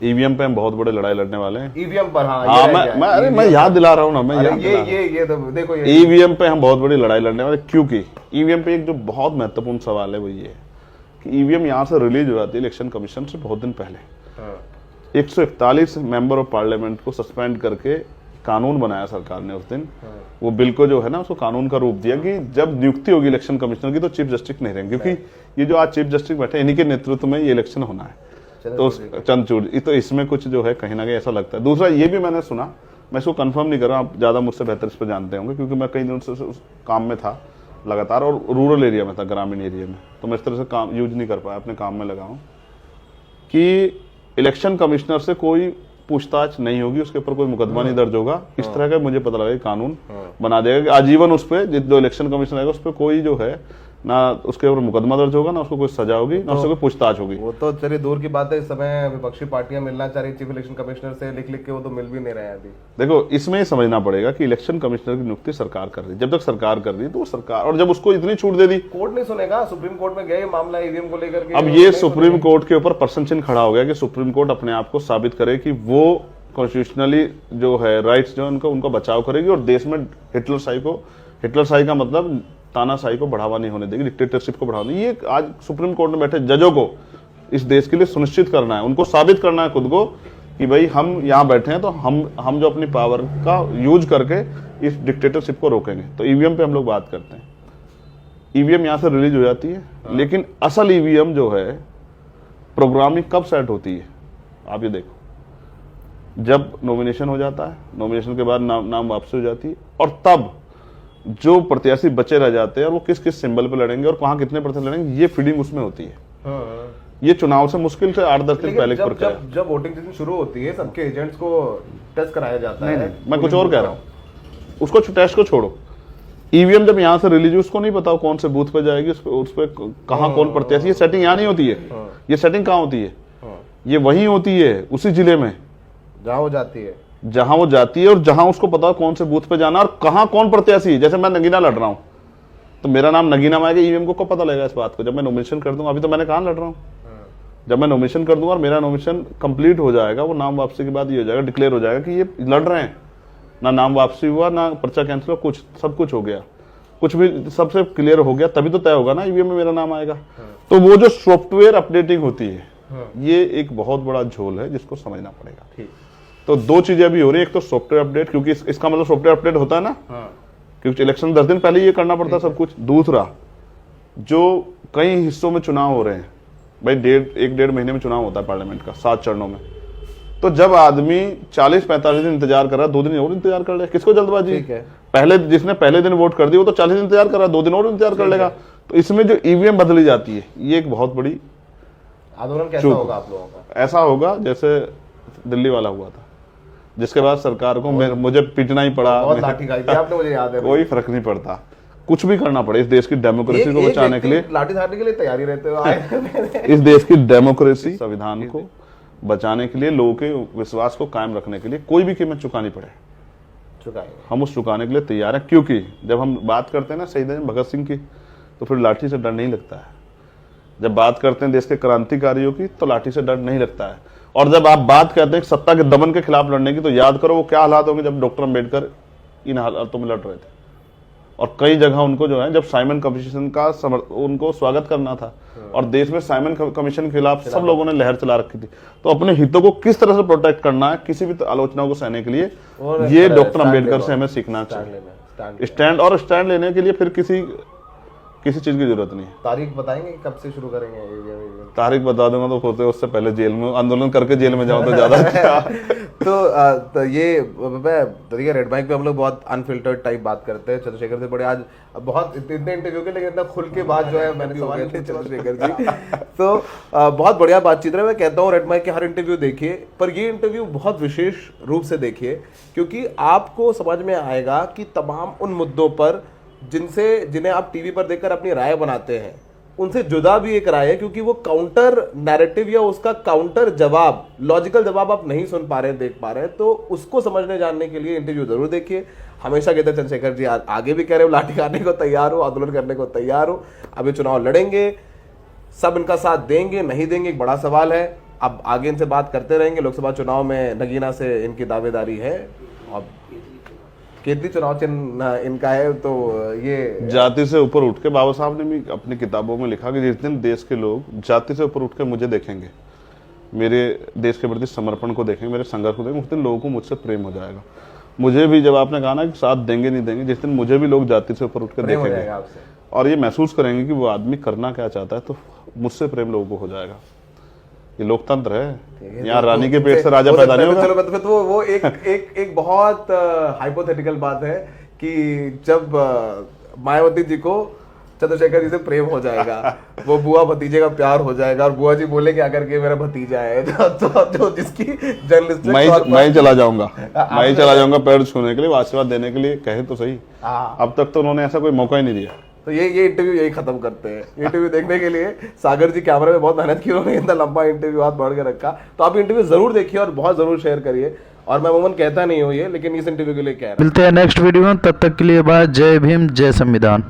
EVM पे हम बहुत बड़े लड़ाई लड़ने वाले हैं। ईवीएम पर, हाँ, हाँ, मैं याद दिला रहा हूँ ना, मैं याद दिला रहा हूँ। ये तो देखो, ये ईवीएम पे हम बहुत बड़ी लड़ाई लड़ने वाले, क्योंकि ईवीएम पे एक जो बहुत महत्वपूर्ण सवाल है वो ये है कि ईवीएम यहाँ से रिलीज हो जाती है इलेक्शन कमीशन से बहुत दिन पहले। 141 मेंबर ऑफ पार्लियामेंट को सस्पेंड करके कानून बनाया सरकार ने उस दिन। वो बिल को जो है ना, उसको कानून का रूप दिया कि जब नियुक्ति होगी इलेक्शन कमिश्नर की तो चीफ जस्टिस नहीं रहेंगे, क्योंकि ये जो आज चीफ जस्टिस बैठे इन्हीं के नेतृत्व में ये इलेक्शन होना है। तो चंद्रचूड़, तो इसमें कुछ जो है कहीं ना कहीं ऐसा लगता है। दूसरा ये भी मैंने सुना, मैं इसको कंफर्म नहीं कर रहा, आप ज्यादा मुझसे बेहतर इस पर जानते होंगे, क्योंकि मैं कई दिनों से उस काम में था लगातार, और रूरल एरिया में था, ग्रामीण एरिया में, तो मैं इस तरह से काम यूज नहीं कर पाया, अपने काम में लगा हूँ, कि इलेक्शन कमिश्नर से कोई पूछताछ नहीं होगी, उसके ऊपर कोई मुकदमा नहीं दर्ज होगा। इस तरह का मुझे पता लगा कानून बना देगा कि आजीवन उस पर जो इलेक्शन कमिश्नर आएगा उस पर कोई जो है ना उसके ऊपर मुकदमा दर्ज होगा, ना उसको कोई सजा होगी, ना उससे कोई पूछताछ होगी। वो तो चलिए दूर की बात है, इस समय विपक्षी पार्टियां मिलना चाह रही चीफ इलेक्शन कमिश्नर से, लिख के वो तो मिल भी नहीं रहे हैं अभी। देखो, इसमें ये समझना पड़ेगा कि इलेक्शन कमिश्नर की नियुक्ति सरकार कर रही है, जब तक सरकार कर रही है तो वो सरकार, और जब उसको इतनी छूट दे दी, कोर्ट नहीं सुनेगा, सुप्रीम कोर्ट में गए मामला ईवीएम को लेकर के। अब ये सुप्रीम कोर्ट के ऊपर प्रश्न चिन्ह खड़ा हो गया कि सुप्रीम कोर्ट अपने आप को साबित करे कि वो कॉन्स्टिट्यूशनली जो है राइट्स जो उनका बचाव करेगी, और देश में हिटलरशाही का मतलब तानाशाही को बढ़ावा नहीं होने देगी, डिक्टेटरशिप को बढ़ावा नहीं। ये आज सुप्रीम कोर्ट में बैठे जजों को इस देश के लिए सुनिश्चित करना है, उनको साबित करना है खुद को कि भाई हम यहाँ बैठे हैं तो हम जो अपनी पावर का यूज करके इस डिक्टेटरशिप को रोकेंगे। तो ईवीएम पे हम लोग बात करते हैं, ईवीएम यहाँ से रिलीज हो जाती है, लेकिन असल ईवीएम जो है प्रोग्रामिंग कब सेट होती है, आप ये देखो, जब नॉमिनेशन हो जाता है, नॉमिनेशन के बाद नाम वापसी हो जाती है, और तब जो प्रत्याशी बचे रह जाते हैं और वो किस किस सिंबल पे लड़ेंगे और कहाँ कितने प्रतिशत लड़ेंगे, ये फीडिंग उसमें होती है। ये चुनाव से मुश्किल से 8-10 दिन पहले जब वोटिंग जिस दिन शुरू होती है सबके एजेंट्स को टेस्ट कराया जाता है। मैं कुछ और कह रहा हूँ, उसको टेस्ट को छोड़ो, ईवीएम जब यहाँ से रिलीज, उसको नहीं पता कौन से बूथ पे जाएगी, उस पर कहाँ कौन प्रत्याशी, ये सेटिंग यहाँ नहीं होती है। ये सेटिंग कहाँ होती है? ये वहीं होती है उसी जिले में जहाँ वो जाती है, और जहां उसको पता है कौन से बूथ पे जाना और कहां कौन प्रत्याशी। जैसे मैं नगीना लड़ रहा हूं तो मेरा नाम नगीना में आएगा, ईवीएम को कब पता लगेगा इस बात को? जब मैं नॉमिनेशन कर दूंगा। अभी तो मैंने कहां लड़ रहा हूं, जब मैं नॉमिनेशन कर दूंगा और मेरा नॉमिनेशन कंप्लीट हो जाएगा, वो नाम वापसी के बाद ये हो जाएगा, डिक्लेयर हो जाएगा कि ये लड़ रहे हैं, ना नाम वापसी हुआ, ना पर्चा कैंसिल हुआ, कुछ सब कुछ हो गया, कुछ भी सबसे क्लियर हो गया, तभी तो तय होगा ना ईवीएम में मेरा नाम आएगा। तो वो जो सॉफ्टवेयर अपडेटिंग होती है, ये एक बहुत बड़ा झोल है जिसको समझना पड़ेगा। तो दो चीजें अभी हो रही है, एक तो सॉफ्टवेयर अपडेट, क्योंकि इसका मतलब सॉफ्टवेयर अपडेट होता है ना, क्योंकि इलेक्शन 10 दिन पहले ये करना पड़ता है सब कुछ। दूसरा, जो कई हिस्सों में चुनाव हो रहे हैं भाई, 1-1.5 महीने में चुनाव होता है पार्लियामेंट का 7 चरणों में, तो जब आदमी 40-45 दिन इंतजार कर रहा है, 2 दिन और इंतजार कर ले, किसको जल्दबाजी? पहले जिसने पहले दिन वोट कर दी वो तो 40 दिन इंतजार कर रहा है, 2 दिन और इंतजार कर लेगा। तो इसमें जो ईवीएम बदली जाती है, ये एक बहुत बड़ी आंदोलन कैसा होगा आप लोगों का? ऐसा होगा जैसे दिल्ली वाला हुआ था, जिसके बाद सरकार को मुझे पीटना ही पड़ा, बहुत लाठी खाई थी आपने, मुझे याद है। कोई फर्क नहीं पड़ता, कुछ भी करना पड़े इस देश की डेमोक्रेसी को बचाने के लिए, लाठी खाने के लिए तैयारी रहते हो इस देश की डेमोक्रेसी संविधान को बचाने के लिए, लोगों के विश्वास को कायम रखने के लिए कोई भी कीमत चुकानी पड़े, हम उस चुकाने के लिए तैयार हैं। क्योंकि जब हम बात करते हैं ना शहीद भगत सिंह की, तो फिर लाठी से डर नहीं लगता है। जब बात करते हैं देश के क्रांतिकारियों की, तो लाठी से डर नहीं लगता है। और जब आप बात करते हैं सत्ता के दमन के खिलाफ लड़ने की, तो याद करो वो क्या हालात होंगे जब डॉक्टर अम्बेडकर इन हालातों में लड़ रहे थे, और कई जगह उनको जो है, जब साइमन कमीशन का उनको स्वागत करना था, और देश में साइमन कमीशन के खिलाफ सब लोगों ने लहर चला रखी थी। तो अपने हितों को किस तरह से प्रोटेक्ट करना है किसी भी आलोचना को सहने के लिए, ये डॉक्टर अम्बेडकर से हमें सीखना चाहिए। स्टैंड लेने के लिए फिर किसी चीज की जरूरत नहीं है। तारीख बताएंगे कब से शुरू करेंगे? तारीख बता दूंगा तो होते उससे पहले जेल में आंदोलन करके जेल में जाऊं तो ज्यादा अच्छा। तो ये देखिए, रेड माइक पे हम लोग बहुत अनफिल्टर्ड टाइप बात करते हैं चंद्रशेखर से बड़े, आज बहुत इतने इंटरव्यू के, लेकिन इतना खुल के बात जो है मैंने सवाल थे चंद्रशेखर जी। तो बहुत बढ़िया बातचीत है। मैं कहता हूँ रेड माइक के हर इंटरव्यू देखिए, पर ये इंटरव्यू बहुत विशेष रूप से देखिए, क्योंकि आपको समझ में आएगा कि तमाम उन मुद्दों पर जिन्हें आप टीवी पर देखकर अपनी राय बनाते हैं, उनसे जुदा भी एक राय है, क्योंकि वो काउंटर नैरेटिव या उसका काउंटर जवाब, लॉजिकल जवाब आप नहीं सुन पा रहे हैं, देख पा रहे हैं। तो उसको समझने जानने के लिए इंटरव्यू जरूर देखिए। हमेशा कहते हैं चंद्रशेखर जी, आगे भी कह रहे हो लाठी खाने को तैयार हो, आंदोलन करने को तैयार हो, अभी चुनाव लड़ेंगे, सब इनका साथ देंगे नहीं देंगे एक बड़ा सवाल है। अब आगे इनसे बात करते रहेंगे। लोकसभा चुनाव में नगीना से इनकी दावेदारी है। अब केंद्रीय चुनाव चिन्ह इनका है, तो ये जाति से ऊपर उठ के, बाबा साहब ने भी अपनी किताबों में लिखा कि जिस दिन देश के लोग जाति से ऊपर उठ के मुझे देखेंगे, मेरे देश के प्रति समर्पण को देखेंगे, मेरे संघर्ष को देखेंगे, उस दिन लोगों को मुझसे प्रेम हो जाएगा। मुझे भी, जब आपने कहा ना कि साथ देंगे नहीं देंगे, जिस दिन मुझे भी लोग जाति से ऊपर उठ कर प्रेम हो देखेंगे जाएगा आपसे। और ये महसूस करेंगे कि वो आदमी करना क्या चाहता है, तो मुझसे प्रेम लोगों को हो जाएगा। ये लोकतंत्र है, यहाँ रानी के पेट से राजा पैदा नहीं होगा। चलो तो वो एक बहुत हाइपोथेटिकल बात है कि जब मायावती जी को चंद्रशेखर जी से प्रेम हो जाएगा, वो बुआ भतीजे का प्यार हो जाएगा, और बुआ जी बोले कि अगर के मेरा भतीजा है तो जिसकी जर्नलिस्ट मैं ही चला जाऊंगा, मैं ही चला जाऊंगा पैर छूने के लिए, आशीर्वाद देने के लिए, कहे तो सही। अब तक तो उन्होंने ऐसा कोई मौका ही नहीं दिया। तो ये इंटरव्यू यही खत्म करते हैं। इंटरव्यू देखने के लिए सागर जी कैमरे में बहुत मेहनत की, उन्होंने इतना लंबा इंटरव्यू हाथ बढ़ के रखा। तो आप इंटरव्यू जरूर देखिए और बहुत जरूर शेयर करिए। और मैं अमूमन कहता नहीं हूँ ये, लेकिन इस इंटरव्यू के लिए कह रहा हूँ। मिलते हैं नेक्स्ट वीडियो में, तब तक के लिए बाय। जय भीम, जय संविधान।